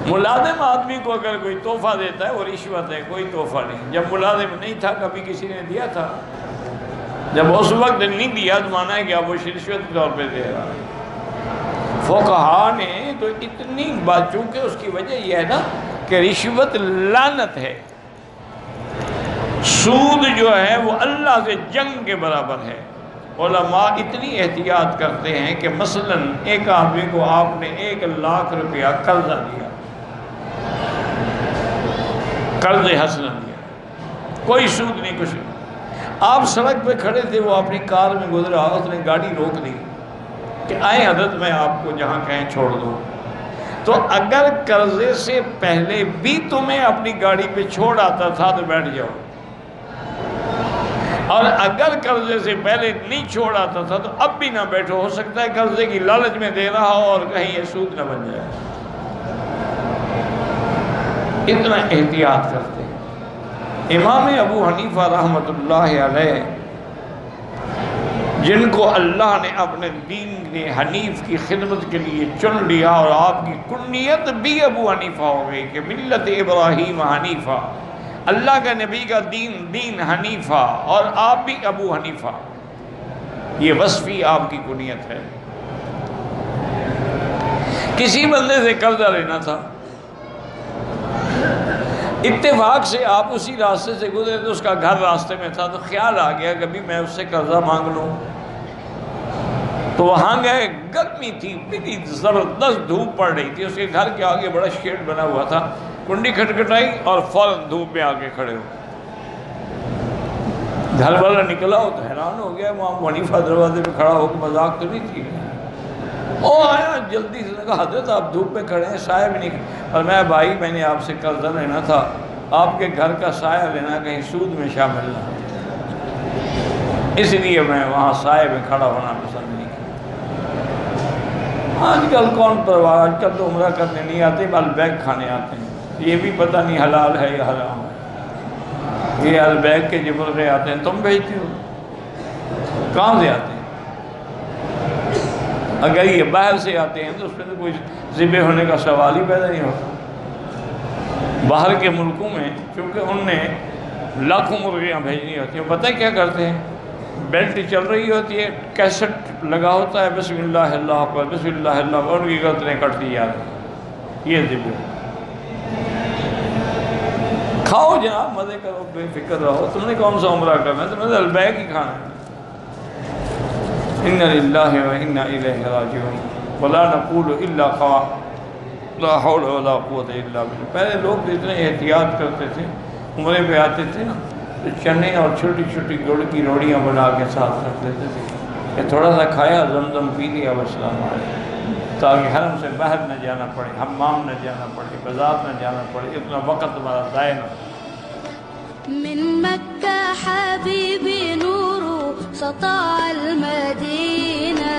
ملازم آدمی کو اگر کوئی تحفہ دیتا ہے وہ رشوت ہے، کوئی تحفہ نہیں۔ جب ملازم نہیں تھا کبھی کسی نے دیا تھا؟ جب اس وقت نہیں دیا تو مانا ہے کہ اب وہ رشوت کے طور پہ دے رہا ہے۔ فقہا نے تو اتنی بات، چونکہ اس کی وجہ یہ ہے نا کہ رشوت لعنت ہے، سود جو ہے وہ اللہ سے جنگ کے برابر ہے۔ علماء اتنی احتیاط کرتے ہیں کہ مثلا ایک آدمی کو آپ نے 1,00,000 روپیہ قرضہ دیا، قرض حسنہ دیا، کوئی سود نہیں کچھ نہیں، آپ سڑک پہ کھڑے تھے، وہ اپنی کار میں گزرا، اس نے گاڑی روک دی کہ آئے حضرت میں آپ کو جہاں کہیں چھوڑ دوں۔ تو اگر قرضے سے پہلے بھی تمہیں اپنی گاڑی پہ چھوڑ آتا تھا تو بیٹھ جاؤ، اور اگر قرضے سے پہلے نہیں چھوڑ آتا تھا تو اب بھی نہ بیٹھو، ہو سکتا ہے قرضے کی لالچ میں دے رہا ہو اور کہیں یہ سود نہ بن جائے۔ اتنا احتیاط کرتے ہیں۔ امام ابو حنیفہ رحمۃ اللہ علیہ، جن کو اللہ نے اپنے دین نے حنیف کی خدمت کے لیے چن لیا، اور آپ کی کنیت بھی ابو حنیفہ ہو گئی کہ ملت ابراہیم حنیفہ، اللہ کا نبی کا دین حنیفہ، اور آپ بھی ابو حنیفہ، یہ وصفی آپ کی کنیت ہے۔ کسی بندے سے قرضہ لینا تھا، اتفاق سے آپ اسی راستے سے گزرے تو اس کا گھر راستے میں تھا، تو خیال آ گیا کبھی میں اس سے قرضہ مانگ لوں، تو وہاں گئے، گرمی تھی، بڑی زبردست دھوپ پڑ رہی تھی، اس کے گھر کے آگے بڑا شیڈ بنا ہوا تھا، کنڈی کھٹکھٹائی اور فوراً دھوپ میں آگے کھڑے ہو۔ گھر والا نکلا ہو تو حیران ہو گیا، امام حنیفہ دروازے پہ کھڑا ہو کے مذاق تو نہیں تھی؟ وہ آیا جلدی سے کہا حضرت آپ دھوپ میں کھڑے ہیں، سایہ بھی نہیں، اور میں بھائی میں نے آپ سے قرضہ لینا تھا، آپ کے گھر کا سایہ لینا کہیں سود میں شامل نہ، اس لیے میں وہاں سایہ میں کھڑا ہونا پسند نہیں کیا۔ آج کل کون پرواہ، آج کل تو عمرہ کرنے نہیں آتے، البیک کھانے آتے ہیں، یہ بھی پتہ نہیں حلال ہے یا حرام ہے، یہ البیک کے جبر سے آتے ہیں، تم بھیجتے ہو، کہاں سے آتے ہیں؟ اگر یہ باہر سے آتے ہیں تو اس میں تو کوئی ذبح ہونے کا سوال ہی پیدا نہیں ہوتا۔ باہر کے ملکوں میں چونکہ ان نے لاکھوں مرغیاں بھیجنی ہوتی ہیں، پتہ کیا کرتے ہیں، بیلٹ چل رہی ہوتی ہے، کیسٹ لگا ہوتا ہے، بسم اللہ اللہ اکبر بسم اللہ اللہ اکبر، ان کی گردنیں کٹ دی جاتی ہیں، یہ ذبح۔ کھاؤ جناب، مزے کرو، بے فکر رہو، تم نے کون سا عمرہ کرنا ہے، تم نے البیک ہی کھانا ہے۔ اِنَّ لِلَّهِ وَإِنَّا إِلَيْهِ رَاجِعُونَ وَلَا نَقُولُ إِلَّا قَوَا لَا حَوْلَ وَلَا قُوَّةَ إِلَّا بِاللَّهِ۔ پہلے لوگ تو اتنے احتیاط کرتے تھے، عمرے پہ آتے تھے نا تو چنے اور چھوٹی چھوٹی گڑ کی روڑیاں بنا کے ساتھ رکھ لیتے تھے کہ تھوڑا سا کھایا، زمزم پی لیا، والسلام علیکم، تاکہ حرم سے باہر نہ جانا پڑے، حمام نہ جانا پڑے، بازار نہ جانا پڑے، اتنا وقت تمہارا ضائع نہ ہو۔ من مكة حبيبي نور سطع المدينة